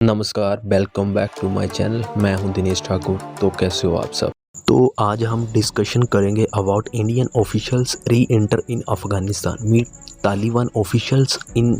नमस्कार, welcome back to my channel. मैं हूं दिनेश ठाकुर। तो कैसे हो आप सब। तो आज हम डिस्कशन करेंगे about Indian officials reenter in Afghanistan, meet Taliban officials in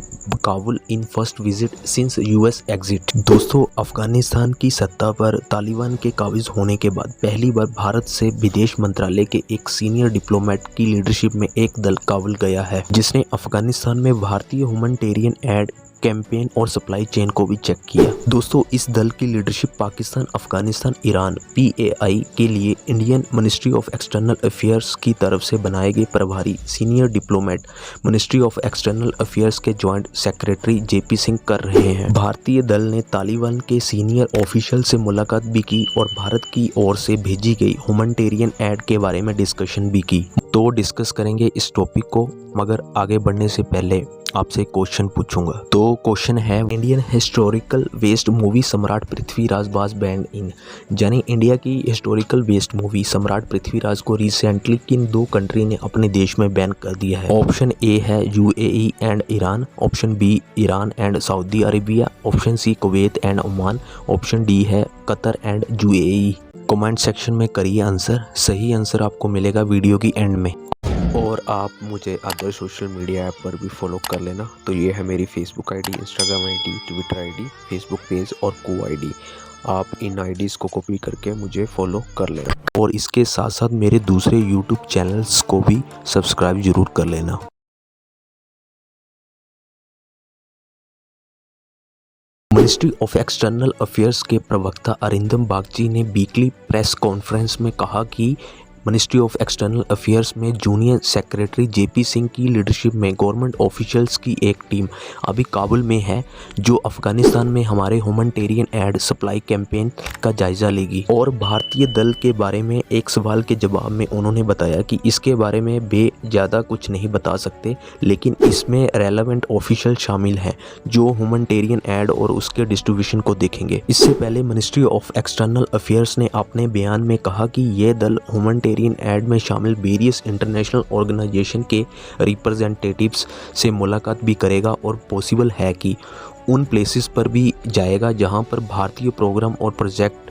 Kabul in first visit since US exit. दोस्तों, अफगानिस्तान की सत्ता पर तालिबान के काबिज होने के बाद पहली बार भारत से विदेश मंत्रालय के एक सीनियर डिप्लोमेट की लीडरशिप में एक दल काबुल गया है, जिसने अफगानिस्तान में भारतीय ह्यूमैनिटेरियन एड कैंपेन और सप्लाई चेन को भी चेक किया। दोस्तों, इस दल की leadership Pakistan, Afghanistan, Iran PAI के लिए Indian ministry of external affairs की तरफ से बनाए गए प्रभारी senior diplomat ministry of external affairs के जॉइंट सेक्रेटरी JP सिंह कर रहे हैं। भारतीय दल ने तालिबान के सीनियर ऑफिशियल से मुलाकात भी की और भारत की ओर से भेजी गई ह्यूमैनिटेरियन एड के बारे में डिस्कशन भी की। तो डिस्कस करेंगे इस टॉपिक को, मगर आगे बढ़ने से पहले आपसे क्वेश्चन पूछूंगा। तो क्वेश्चन है, इंडियन हिस्टोरिकल वेस्ट मूवी सम्राट पृथ्वीराज वाज बैंड इन, यानी इंडिया की हिस्टोरिकल वेस्ट मूवी सम्राट पृथ्वीराज को रिसेंटली किन दो कंट्री ने अपने देश में बैन कर दिया है। ऑप्शन ए है UAE and Iran, option B Iran and Saudi Arabia, option C Kuwait and Oman, option D है Qatar and UAE। Comment section में करिए आंसर। सही आंसर आपको मिलेगा वीडियो की एंड में। और आप मुझे अदर सोशल मीडिया ऐप पर भी फॉलो कर लेना। तो ये है मेरी Facebook ID, Instagram ID, Twitter ID, Facebook page और ID। आप इन IDs को कॉपी करके मुझे फॉलो कर लेना और इसके साथ साथ मेरे दूसरे यूट्यूब चैनल्स को भी सब्सक्राइब जरूर कर लेना। मिनिस्ट्री ऑफ एक्सटर्नल अफेयर्स के प्रवक्ता अरिंदम बागची ने वीकली प्रेस कॉन्फ्रेंस में कहा कि मिनिस्ट्री ऑफ एक्सटर्नल अफेयर्स में जूनियर सेक्रेटरी JP सिंह की लीडरशिप में गवर्नमेंट ऑफिशियल्स की एक टीम अभी काबुल में है, जो अफगानिस्तान में हमारे ह्यूमैनिटेरियन एड सप्लाई कैंपेन का जायजा लेगी। और भारतीय दल के बारे में एक सवाल के जवाब में उन्होंने बताया कि इसके बारे में ज़्यादा कुछ नहीं बता सकते, लेकिन इसमें रेलेवेंट ऑफिशियल शामिल हैं जो ह्यूमैनिटेरियन एड और उसके डिस्ट्रीब्यूशन को देखेंगे। इससे पहले मिनिस्ट्री ऑफ एक्सटर्नल अफेयर्स ने अपने बयान में कहा कि ये दल ह्यूमैनिटेरियन एड में शामिल वेरियस इंटरनेशनल ऑर्गेनाइजेशन के रिप्रेजेंटेटिव्स से मुलाकात भी करेगा और पॉसिबल है कि उन प्लेसेस पर भी जाएगा जहां पर भारतीय प्रोग्राम और प्रोजेक्ट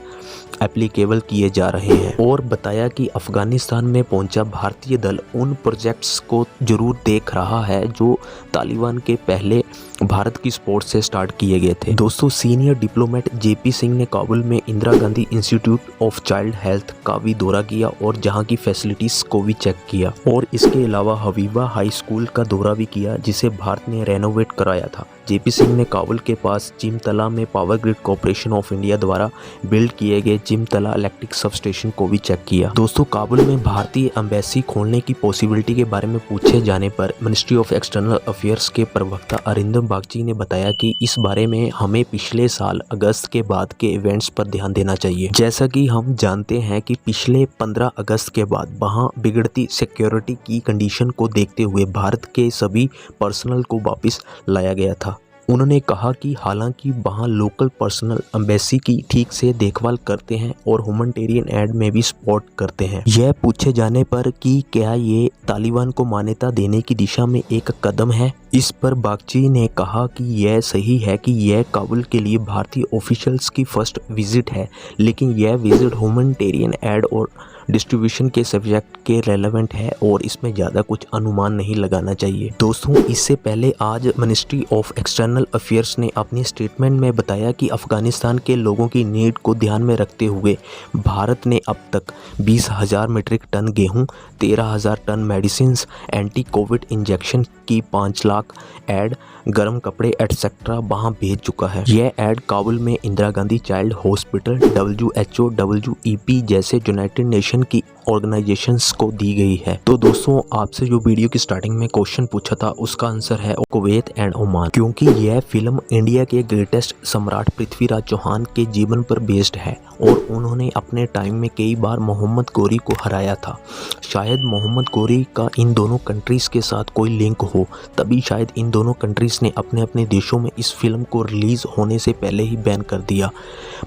एप्लीकेबल किए जा रहे हैं। और बताया कि अफगानिस्तान में पहुंचा भारतीय दल उन प्रोजेक्ट्स को जरूर देख रहा है जो तालिबान के पहले भारत की सपोर्ट से स्टार्ट किए गए थे। दोस्तों, सीनियर डिप्लोमेट JP सिंह ने काबुल में Indira Gandhi institute of child health का भी दौरा किया और जहां की फैसिलिटीज को भी चेक किया। और इसके अलावा हबीबा हाई स्कूल का दौरा भी किया, जिसे भारत ने रेनोवेट कराया था। JP सिंह ने काबुल के पास चिमतला में power grid corporation of India द्वारा बिल्ड किए गए चिमतला इलेक्ट्रिक सब स्टेशन को भी चेक किया। दोस्तों, काबुल में भारतीय एम्बेसी खोलने की पॉसिबिलिटी के बारे में पूछे जाने पर मिनिस्ट्री ऑफ एक्सटर्नल अफेयर्स के प्रवक्ता अरिंदम बागची ने बताया कि इस बारे में हमें पिछले साल अगस्त के बाद के इवेंट्स पर ध्यान देना चाहिए। जैसा कि हम जानते हैं कि पिछले 15 अगस्त के बाद वहां बिगड़ती सिक्योरिटी की कंडीशन को देखते हुए भारत के सभी पर्सनल को वापस लाया गया था। उन्होंने कहा कि हालांकि वहाँ लोकल पर्सनल एम्बेसी की ठीक से देखभाल करते हैं और ह्यूमैनिटेरियन एड में भी सपोर्ट करते हैं। यह पूछे जाने पर कि क्या ये तालिबान को मान्यता देने की दिशा में एक कदम है, इस पर बागची ने कहा कि यह सही है कि यह काबुल के लिए भारतीय ऑफिशियल्स की फर्स्ट विजिट है, लेकिन यह विजिट ह्यूमैनिटेरियन एड और डिस्ट्रीब्यूशन के सब्जेक्ट के रेलेवेंट है और इसमें ज़्यादा कुछ अनुमान नहीं लगाना चाहिए। दोस्तों, इससे पहले आज मिनिस्ट्री ऑफ एक्सटर्नल अफेयर्स ने अपनी स्टेटमेंट में बताया कि अफगानिस्तान के लोगों की नीड को ध्यान में रखते हुए भारत ने अब तक 20,000 मीट्रिक टन गेहूं, 13,000 ton medicine, anti covid injection की 5 लाख एड, गर्म कपड़े एटसेट्रा वहां भेज चुका है। यह एड काबुल में Indira Gandhi child hospital, WHO, WEP जैसे यूनाइटेड नेशन की ऑर्गेनाइजेशंस को दी गई है। तो दोस्तों, आपसे जो वीडियो की स्टार्टिंग में क्वेश्चन पूछा था उसका आंसर है कुवैत एंड ओमान, क्योंकि यह फिल्म इंडिया के ग्रेटेस्ट सम्राट पृथ्वीराज चौहान के जीवन पर बेस्ड है और उन्होंने अपने टाइम में कई बार मोहम्मद गौरी को हराया था। शायद मोहम्मद गौरी का इन दोनों कंट्रीज़ के साथ कोई लिंक हो, तभी शायद इन दोनों कंट्रीज़ ने अपने अपने देशों में इस फिल्म को रिलीज़ होने से पहले ही बैन कर दिया।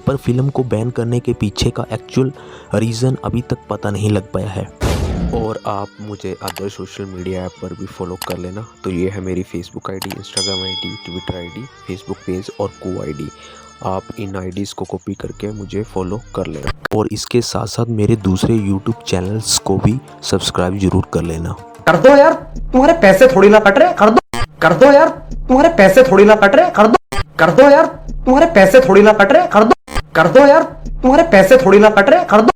पर फिल्म को बैन करने के पीछे का एक्चुअल रीज़न अभी तक पता नहीं लग पाया है। और आप मुझे अदर सोशल मीडिया ऐप पर भी फॉलो कर लेना। तो ये है मेरी Facebook ID, Instagram ID, Twitter ID, Facebook page और ID। आप इन आईडीज़ को कॉपी करके मुझे फॉलो कर लेना और इसके साथ साथ मेरे दूसरे यूट्यूब चैनल्स को भी सब्सक्राइब जरूर कर लेना। कर दो यार, तुम्हारे पैसे थोड़ी ना कट रहे, कर दो यार, तुम्हारे पैसे थोड़ी ना कट रहे, कर दो यार, तुम्हारे पैसे थोड़ी ना कट रहे, कर दो यार, तुम्हारे पैसे थोड़ी ना कट रहे, कर दो।